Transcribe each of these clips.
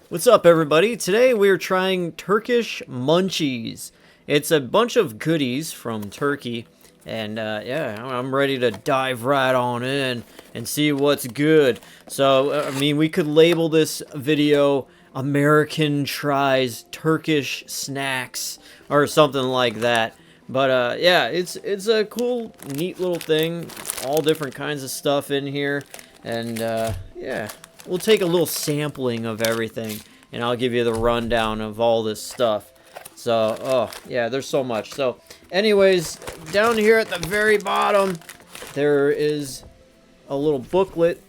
What's up, everybody? Today we're trying Turkish Munchies. It's a bunch of goodies from Turkey, and yeah, I'm ready to dive right on in and see what's good. So, I mean, we could label this video American Tries Turkish Snacks or something like that. But yeah, it's a cool, neat little thing. All different kinds of stuff in here, and yeah. We'll take a little sampling of everything, and I'll give you the rundown of all this stuff. So, oh, yeah, there's so much. So, anyways, down here at the very bottom, there is a little booklet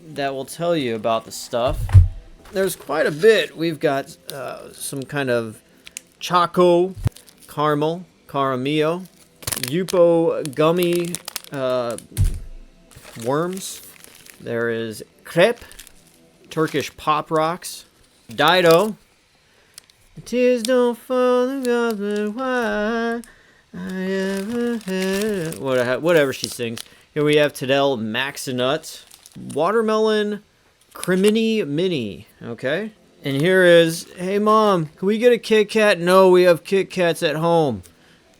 that will tell you about the stuff. There's quite a bit. We've got some kind of choco, caramel, caramillo, Yupo gummy worms. There is crepe, Turkish Pop Rocks, Dido, tears don't fall, why I ever had, whatever she sings. Here we have Tadel Maxinut, Watermelon Crimini Mini, okay? And here is, hey mom, can we get a Kit Kat? No, we have Kit Kats at home.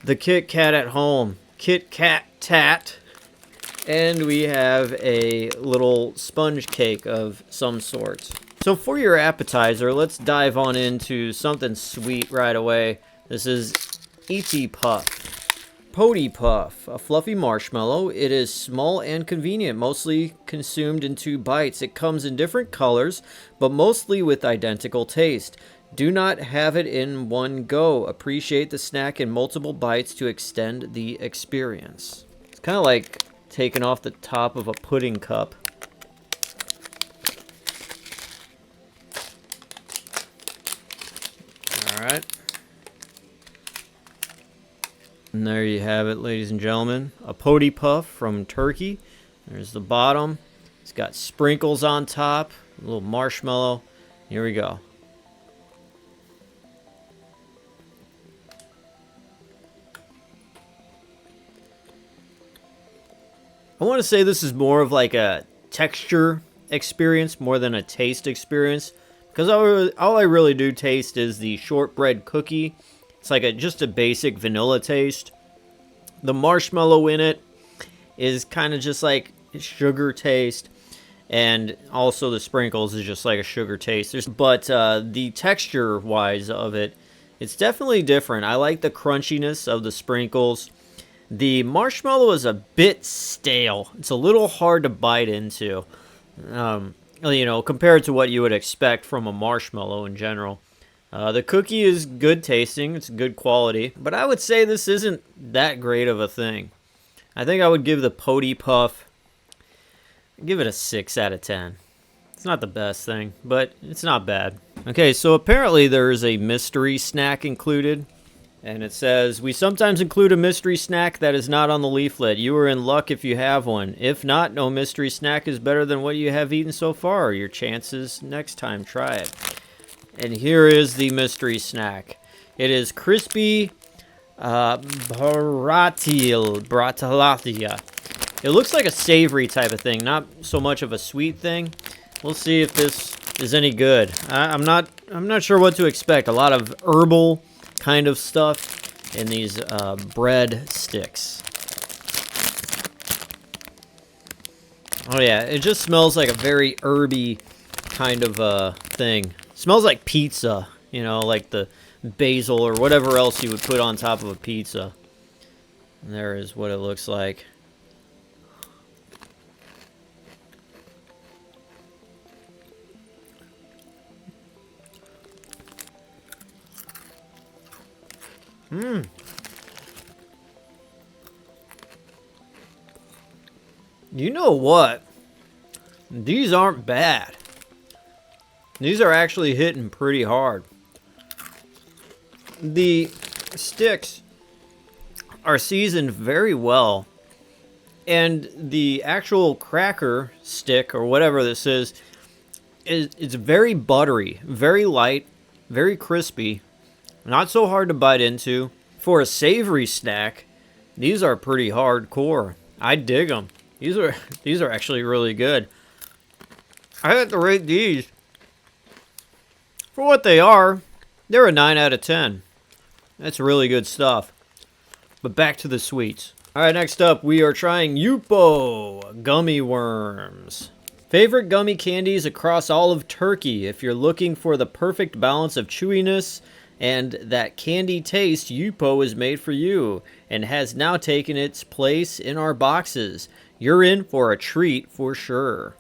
The Kit Kat at home. Kit Kat Tat. And we have a little sponge cake of some sort. So for your appetizer, let's dive on into something sweet right away. This is Iti Puff. Poti Puff, a fluffy marshmallow. It is small and convenient, mostly consumed in 2 bites. It comes in different colors, but mostly with identical taste. Do not have it in one go. Appreciate the snack in multiple bites to extend the experience. It's kind of like taken off the top of a pudding cup. Alright. And there you have it, ladies and gentlemen. A Poti Puff from Turkey. There's the bottom. It's got sprinkles on top. A little marshmallow. Here we go. I want to say this is more of like a texture experience more than a taste experience, because all I really do taste is the shortbread cookie. It's like just a basic vanilla taste. The marshmallow in it is kind of just like sugar taste, and also the sprinkles is just like a sugar taste. But the texture wise of it, it's definitely different. I like the crunchiness of the sprinkles. The marshmallow is a bit stale. It's a little hard to bite into, you know, compared to what you would expect from a marshmallow in general. The cookie is good tasting. It's good quality. But I would say this isn't that great of a thing. I think I would give the Poti Puff, give it a 6 out of 10. It's not the best thing, but it's not bad. Okay, so apparently there is a mystery snack included. And it says, we sometimes include a mystery snack that is not on the leaflet. You are in luck if you have one. If not, no mystery snack is better than what you have eaten so far. Your chances next time, try it. And here is the mystery snack. It is crispy bratilatia. It looks like a savory type of thing, not so much of a sweet thing. We'll see if this is any good. I'm not sure what to expect. A lot of herbal kind of stuff in these bread sticks. Oh yeah, it just smells like a very herby kind of thing. Smells like pizza, you know, like the basil or whatever else you would put on top of a pizza. And there is what it looks like. Mmm. You know what? These aren't bad. These are actually hitting pretty hard. The sticks are seasoned very well. And the actual cracker stick, or whatever this is it's very buttery, very light, very crispy. Not so hard to bite into. For a savory snack, these are pretty hardcore. I dig them. These are actually really good. I have to rate these For what they are, they're a 9 out of 10. That's really good stuff. But back to the sweets. Alright, next up we are trying Yupo gummy worms. Favorite gummy candies across all of Turkey. If you're looking for the perfect balance of chewiness and that candy taste, Yupo is made for you and has now taken its place in our boxes. You're in for a treat for sure.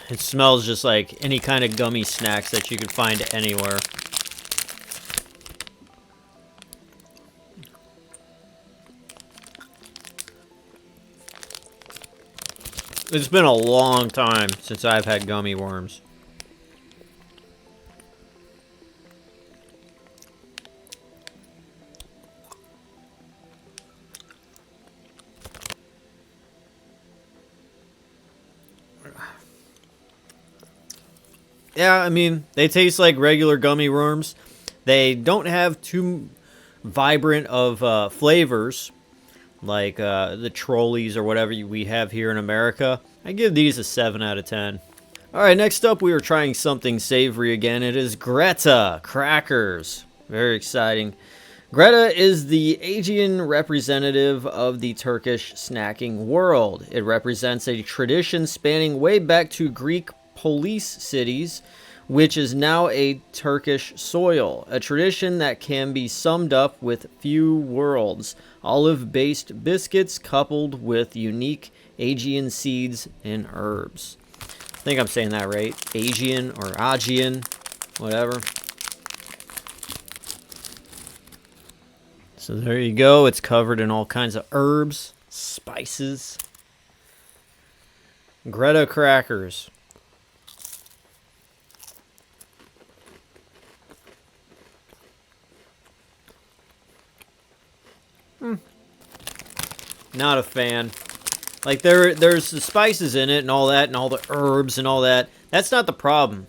It smells just like any kind of gummy snacks that you could find anywhere. It's been a long time since I've had gummy worms. Yeah, I mean, they taste like regular gummy worms. They don't have too vibrant of flavors like the Trolleys or whatever we have here in America. I give these a 7 out of 10. Alright, next up we are trying something savory again. It is Greta crackers. Very exciting. Greta is the Aegean representative of the Turkish snacking world. It represents a tradition spanning way back to Greek police cities, which is now a Turkish soil. A tradition that can be summed up with few words. Olive-based biscuits coupled with unique Aegean seeds and herbs. I think I'm saying that right. Aegean or Aegean, whatever. So there you go. It's covered in all kinds of herbs, spices. Greta crackers. Not a fan. Like there's the spices in it and all that and all the herbs and all that. That's not the problem.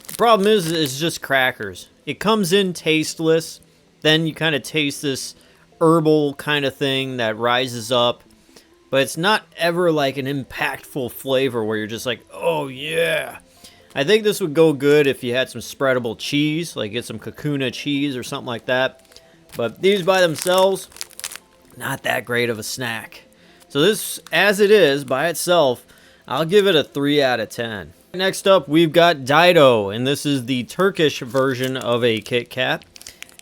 The problem is it's just crackers. It comes in tasteless. Then you kind of taste this herbal kind of thing that rises up. But it's not ever like an impactful flavor where you're just like, oh yeah. I think this would go good if you had some spreadable cheese. Like get some Kakuna cheese or something like that. But these by themselves, not that great of a snack. So this, as it is, by itself, I'll give it a 3 out of 10. Next up, we've got Dido, and this is the Turkish version of a Kit Kat.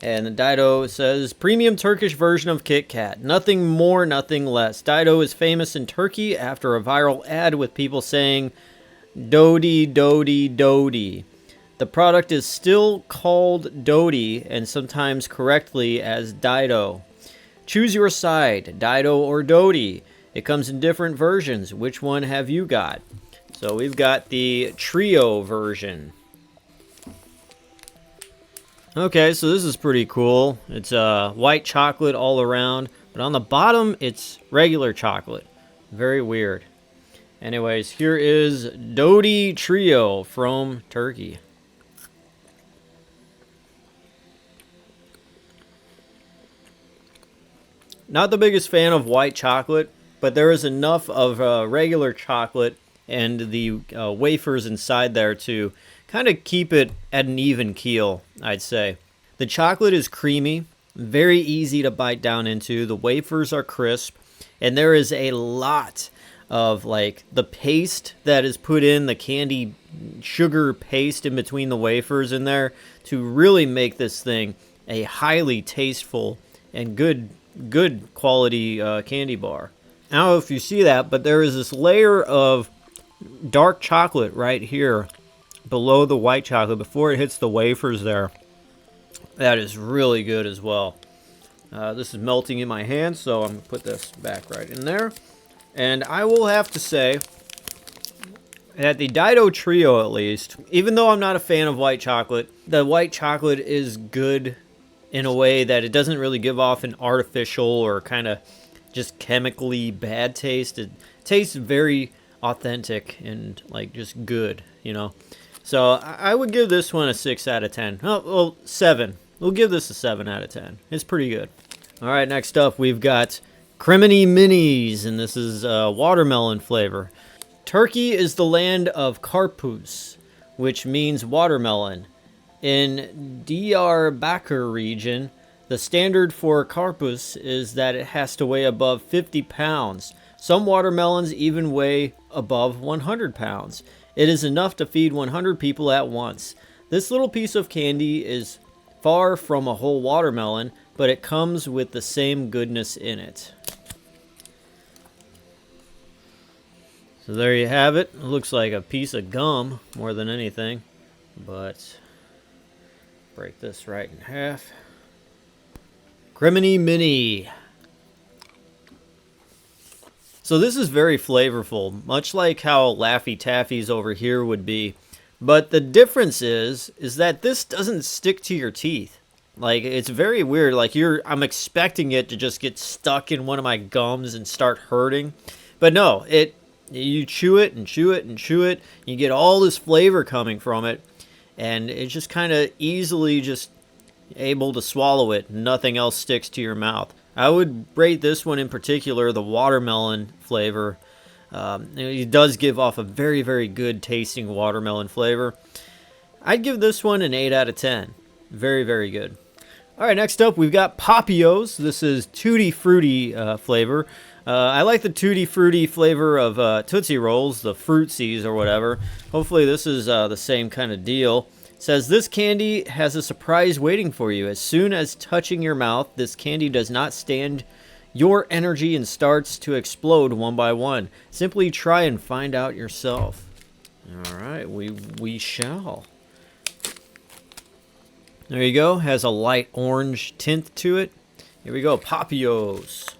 And the Dido says, premium Turkish version of Kit Kat. Nothing more, nothing less. Dido is famous in Turkey after a viral ad with people saying, Dodi, Dodi, Dodi. The product is still called Dodi, and sometimes correctly as Dido. Choose your side, Dido or Dodi. It comes in different versions. Which one have you got? So we've got the trio version. Okay, so this is pretty cool. It's white chocolate all around, but on the bottom it's regular chocolate. Very weird. Anyways, here is Dodi Trio from Turkey. Not the biggest fan of white chocolate, but there is enough of regular chocolate and the wafers inside there to kind of keep it at an even keel, I'd say. The chocolate is creamy, very easy to bite down into. The wafers are crisp, and there is a lot of like the paste that is put in, the candy sugar paste in between the wafers in there to really make this thing a highly tasteful and good quality candy bar. I don't know if you see that, but there is this layer of dark chocolate right here below the white chocolate before it hits the wafers there. That is really good as well. This is melting in my hand, so I'm going to put this back right in there. And I will have to say that the Dido Trio, at least, even though I'm not a fan of white chocolate, the white chocolate is good in a way that it doesn't really give off an artificial or kind of just chemically bad taste. It tastes very authentic and like just good, you know. So I would give this one a 6 out of 10. Oh, well, 7. We'll give this a 7 out of 10. It's pretty good. All right, next up we've got Criminy Minis, and this is watermelon flavor. Turkey is the land of karpuz, which means watermelon. In Diyarbakir region, the standard for karpuz is that it has to weigh above 50 pounds. Some watermelons even weigh above 100 pounds. It is enough to feed 100 people at once. This little piece of candy is far from a whole watermelon, but it comes with the same goodness in it. So there you have it. It looks like a piece of gum more than anything, but break this right in half. Criminy Mini. So this is very flavorful, much like how Laffy Taffy's over here would be. But the difference is that this doesn't stick to your teeth. Like, it's very weird. Like, I'm expecting it to just get stuck in one of my gums and start hurting. But no, you chew it and chew it and chew it. You get all this flavor coming from it. And it's just kind of easily just able to swallow it. Nothing else sticks to your mouth. I would rate this one in particular, the watermelon flavor. It does give off a very, very good tasting watermelon flavor. I'd give this one an 8 out of 10. Very, very good. All right, next up we've got Papayos. This is Tutti Frutti flavor. I like the Tutti Frutti flavor of Tootsie Rolls, the Fruitsies or whatever. Hopefully this is the same kind of deal. It says, this candy has a surprise waiting for you. As soon as touching your mouth, this candy does not stand your energy and starts to explode one by one. Simply try and find out yourself. All right, we shall. There you go. Has a light orange tint to it. Here we go. Papayos.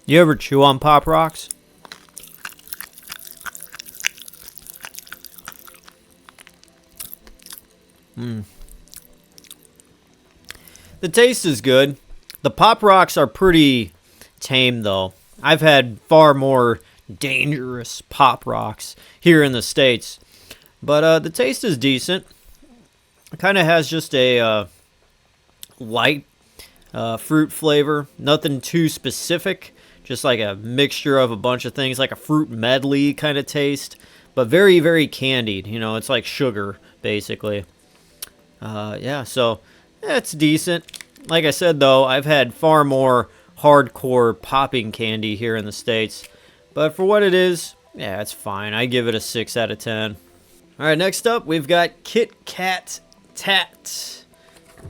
You ever chew on Pop Rocks? The taste is good. The Pop Rocks are pretty tame, though. I've had far more dangerous Pop Rocks here in the States. But the taste is decent. It kind of has just a light fruit flavor. Nothing too specific. Just like a mixture of a bunch of things, like a fruit medley kind of taste, but very, very candied. You know, it's like sugar, basically. Yeah, so it's decent. Like I said, though, I've had far more hardcore popping candy here in the States. But for what it is, yeah, it's fine. I give it a 6 out of 10. All right, next up, we've got Kit Kat Tat.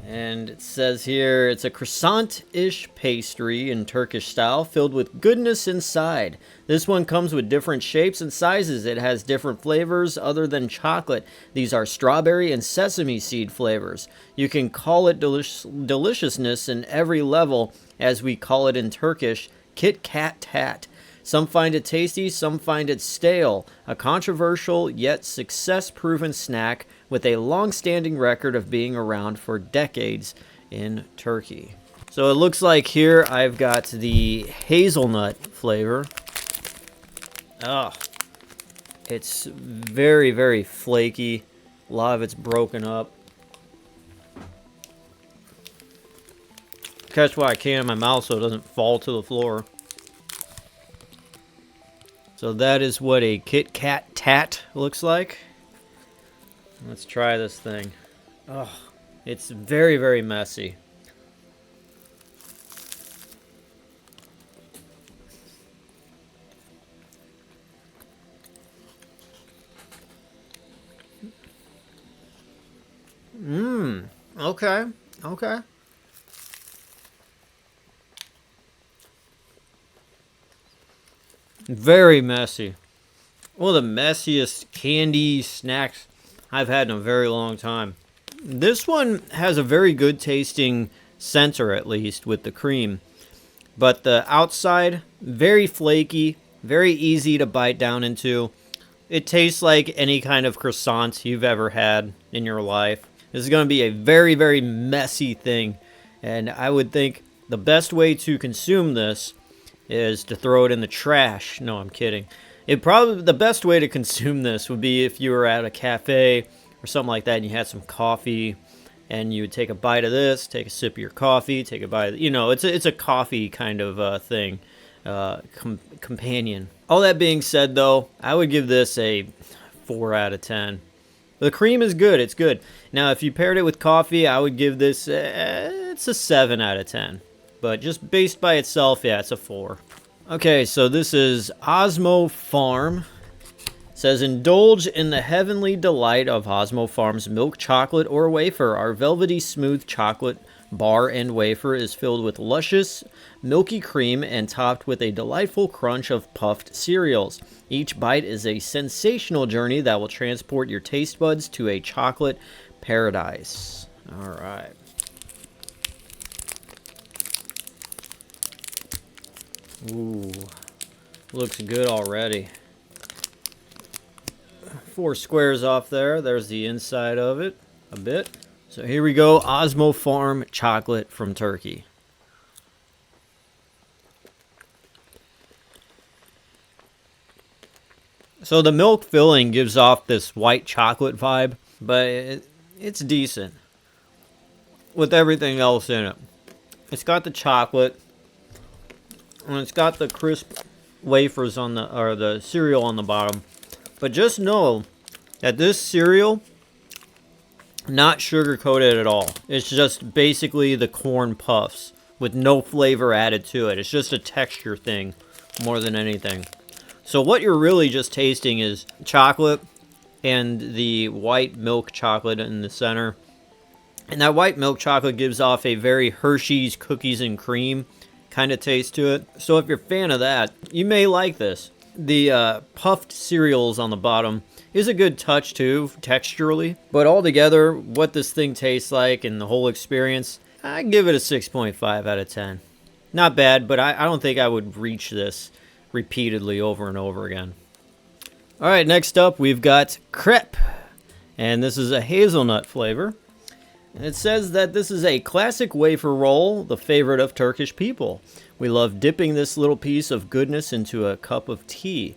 And it says here, it's a croissant-ish pastry in Turkish style filled with goodness inside. This one comes with different shapes and sizes. It has different flavors other than chocolate. These are strawberry and sesame seed flavors. You can call it deliciousness in every level, as we call it in Turkish, Kit Kat Tat. Some find it tasty, some find it stale. A controversial yet success-proven snack with a long-standing record of being around for decades in Turkey. So it looks like here I've got the hazelnut flavor. Oh, it's very, very flaky. A lot of it's broken up. Catch what I can in my mouth so it doesn't fall to the floor. So that is what a Kit Kat Tat looks like. Let's try this thing. Oh, it's very, very messy. Okay. Okay. Very messy. One of the messiest candy snacks I've had in a very long time. This one has a very good tasting center, at least, with the cream. But the outside, very flaky, Very easy to bite down into. It tastes like any kind of croissant you've ever had in your life. This is going to be a very, very messy thing. And I would think the best way to consume this is to throw it in the trash. No, I'm kidding. The best way to consume this would be if you were at a cafe or something like that and you had some coffee and you would take a bite of this, take a sip of your coffee, take a bite of, it's a coffee kind of thing, companion. All that being said, though, I would give this a 4 out of 10. The cream is good. It's good. Now, if you paired it with coffee, I would give this, it's a 7 out of 10. But just based by itself, yeah, it's a 4. Okay, so this is Osmo Farm. It says, indulge in the heavenly delight of Osmo Farm's milk chocolate or wafer. Our velvety smooth chocolate bar and wafer is filled with luscious, milky cream and topped with a delightful crunch of puffed cereals. Each bite is a sensational journey that will transport your taste buds to a chocolate paradise. All right. Ooh, looks good already. 4 squares off there. There's the inside of it a bit. So here we go, Osmo Farm chocolate from Turkey. So the milk filling gives off this white chocolate vibe, but it's decent with everything else in it. It's got the chocolate, and it's got the crisp wafers on the cereal on the bottom. But just know that this cereal, not sugar coated at all. It's just basically the corn puffs with no flavor added to it. It's just a texture thing more than anything. So what you're really just tasting is chocolate and the white milk chocolate in the center. And that white milk chocolate gives off a very Hershey's cookies and cream kind of taste to it. So if you're a fan of that, you may like this. The puffed cereals on the bottom is a good touch too, texturally. But altogether, what this thing tastes like and the whole experience, I give it a 6.5 out of 10. Not bad, but I don't think I would reach this repeatedly over and over again. All right, next up we've got crepe. And this is a hazelnut flavor. And it says that this is a classic wafer roll, the favorite of Turkish people. We love dipping this little piece of goodness into a cup of tea.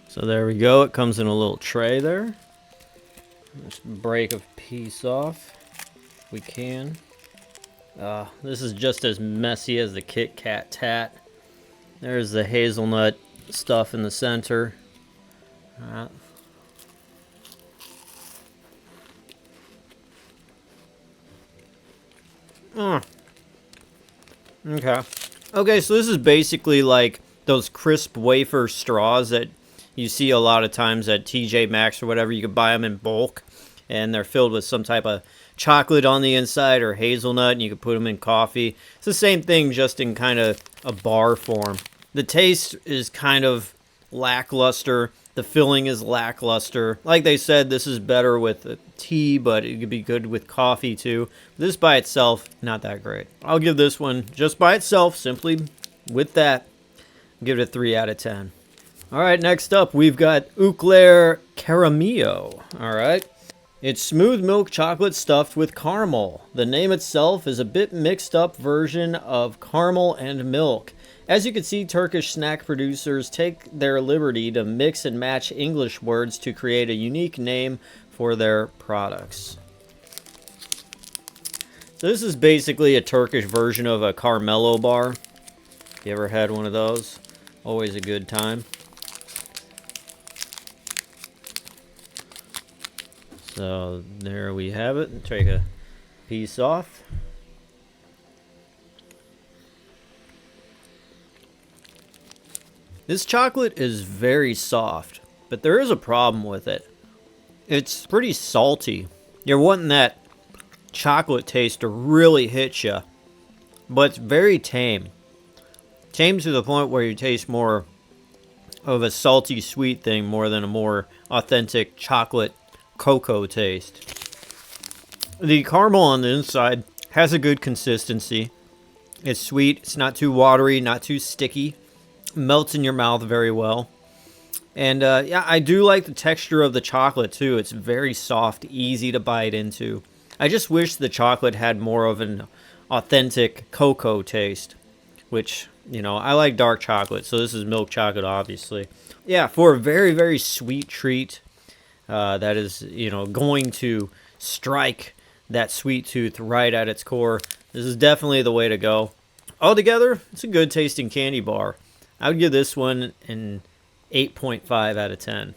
So there we go. It comes in a little tray there. Let's break a piece off if we can. This is just as messy as the Kit Kat Tat. There's the hazelnut stuff in the center. Okay, so this is basically like those crisp wafer straws that you see a lot of times at TJ Maxx or whatever. You can buy them in bulk, and they're filled with some type of chocolate on the inside or hazelnut, and you can put them in coffee. It's the same thing, just in kind of a bar form. The taste is kind of lackluster. The filling is lackluster. Like they said, this is better with tea, but it could be good with coffee too. This by itself, not that great. I'll give this one, just by itself, simply with that, give it a 3 out of 10. All right, next up, we've got Eclair Caramillo. All right. It's smooth milk chocolate stuffed with caramel. The name itself is a bit mixed up version of caramel and milk. As you can see, Turkish snack producers take their liberty to mix and match English words to create a unique name for their products. So this is basically a Turkish version of a Carmelo bar. You ever had one of those? Always a good time. So there we have it. Take a piece off. This chocolate is very soft, but there is a problem with it. It's pretty salty. You're wanting that chocolate taste to really hit you, but it's very tame. Tame to the point where you taste more of a salty sweet thing more than a more authentic chocolate cocoa taste. The caramel on the inside has a good consistency. It's sweet. It's not too watery, not too sticky. Melts in your mouth very well. And yeah, I do like the texture of the chocolate too. It's very soft, easy to bite into. I just wish the chocolate had more of an authentic cocoa taste, which, I like dark chocolate, so this is milk chocolate, obviously. Yeah, for a very, very sweet treat that is, going to strike that sweet tooth right at its core, this is definitely the way to go. Altogether, it's a good tasting candy bar. I would give this one an 8.5 out of 10.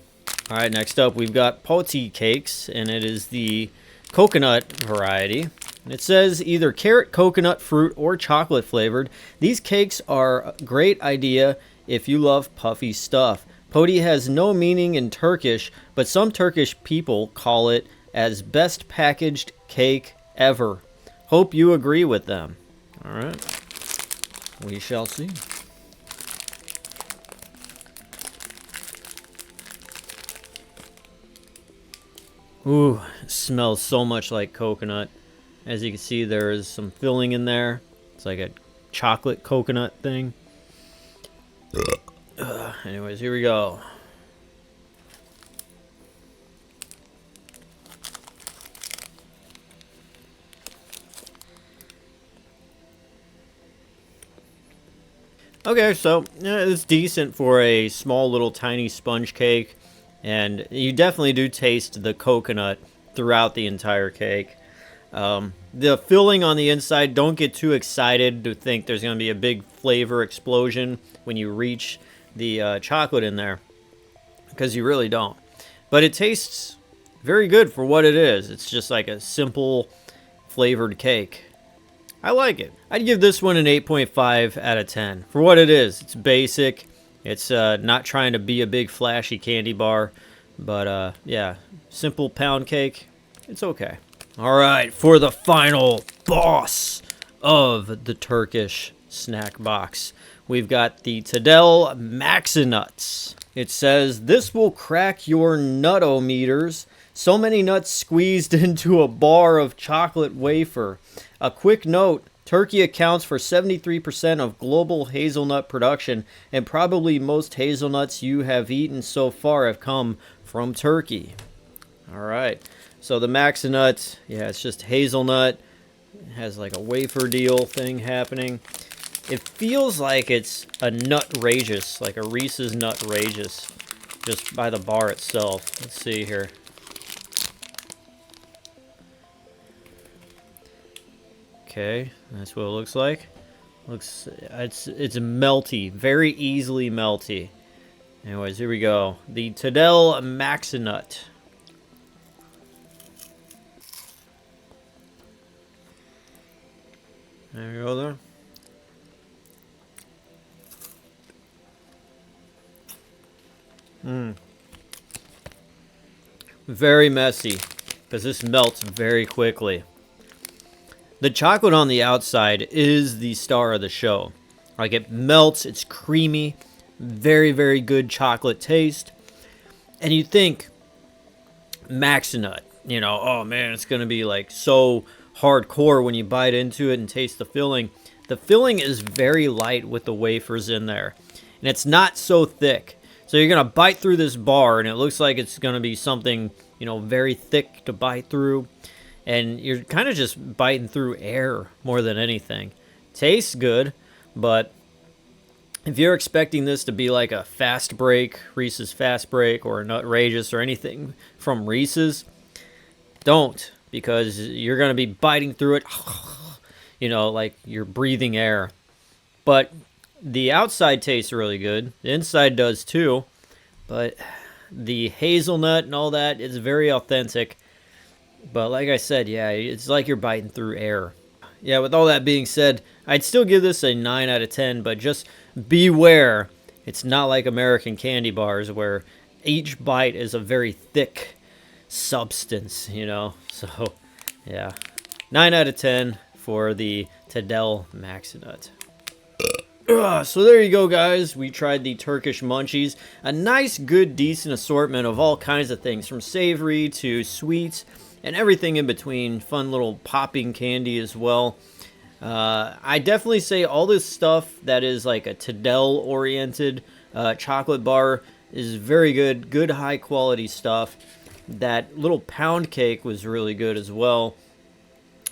All right, next up we've got poti cakes, and it is the coconut variety. And it says either carrot, coconut, fruit, or chocolate flavored. These cakes are a great idea if you love puffy stuff. Poti has no meaning in Turkish, but some Turkish people call it as best packaged cake ever. Hope you agree with them. All right, we shall see. Ooh, it smells so much like coconut. As you can see, there is some filling in there. It's like a chocolate coconut thing. Anyways, here we go. Okay, so it's decent for a small little tiny sponge cake. And you definitely do taste the coconut throughout the entire cake. The filling on the inside, don't get too excited to think there's going to be a big flavor explosion when you reach the chocolate in there, because you really don't. But it tastes very good for what it is. It's just like a simple flavored cake. I like it. I'd give this one an 8.5 out of 10 for what it is. It's basic. It's not trying to be a big flashy candy bar, but yeah, simple pound cake. It's okay. All right, for the final boss of the Turkish snack box, we've got the Tadel Maxi Nuts. It says, this will crack your nut-o-meters. So many nuts squeezed into a bar of chocolate wafer. A quick note, Turkey accounts for 73% of global hazelnut production, and probably most hazelnuts you have eaten so far have come from Turkey. All right, so the Maxi Nut, yeah, it's just hazelnut. It has like a wafer deal thing happening. It feels like it's a Nutrageous, like a Reese's Nutrageous, just by the bar itself. Let's see here. Okay, that's what it looks like. It's melty, very easily melty. Anyways, here we go. The Tadel Maxi Nut. There you go there. Very messy, because this melts very quickly. The chocolate on the outside is the star of the show. Like, it melts, it's creamy, very, very good chocolate taste. And you think Maxi Nut, oh man, it's going to be like so hardcore when you bite into it and taste the filling. The filling is very light with the wafers in there. And it's not so thick. So you're going to bite through this bar and it looks like it's going to be something, very thick to bite through. And you're kind of just biting through air more than anything. Tastes good, but if you're expecting this to be like a Fast Break, Reese's Fast Break, or a Nutrageous or anything from Reese's, don't, because you're going to be biting through it, like you're breathing air. But the outside tastes really good. The inside does too, but the hazelnut and all that is very authentic. But like I said, yeah, it's like you're biting through air. Yeah, with all that being said, I'd still give this a 9 out of 10, but just beware. It's not like American candy bars where each bite is a very thick substance, So, yeah, 9 out of 10 for the Tadel Maxi Nut. So there you go, guys. We tried the Turkish Munchies. A nice, good, decent assortment of all kinds of things, from savory to sweets and everything in between. Fun little popping candy as well. I definitely say all this stuff that is like a Tadel oriented chocolate bar is very good, good high quality stuff. That little pound cake was really good as well.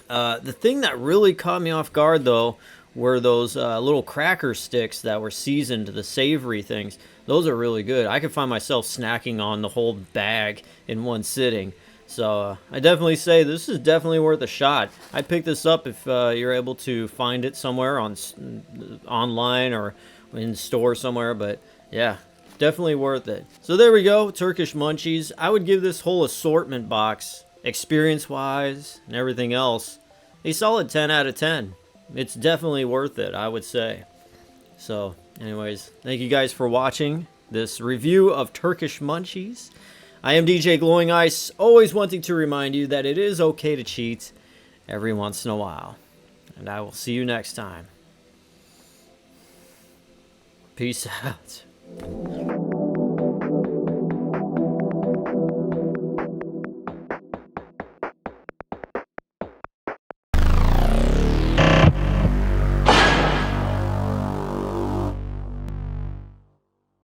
The thing that really caught me off guard, though, were those little cracker sticks that were seasoned, the savory things. Those are really good. I could find myself snacking on the whole bag in one sitting. So I definitely say this is definitely worth a shot. I'd pick this up if you're able to find it somewhere on online or in store somewhere. But yeah, definitely worth it. So there we go, Turkish Munchies. I would give this whole assortment box, experience-wise and everything else, a solid 10 out of 10. It's definitely worth it, I would say. So, anyways, thank you guys for watching this review of Turkish Munchies. I am DJ Glowing Ice, always wanting to remind you that it is okay to cheat every once in a while. And I will see you next time. Peace out.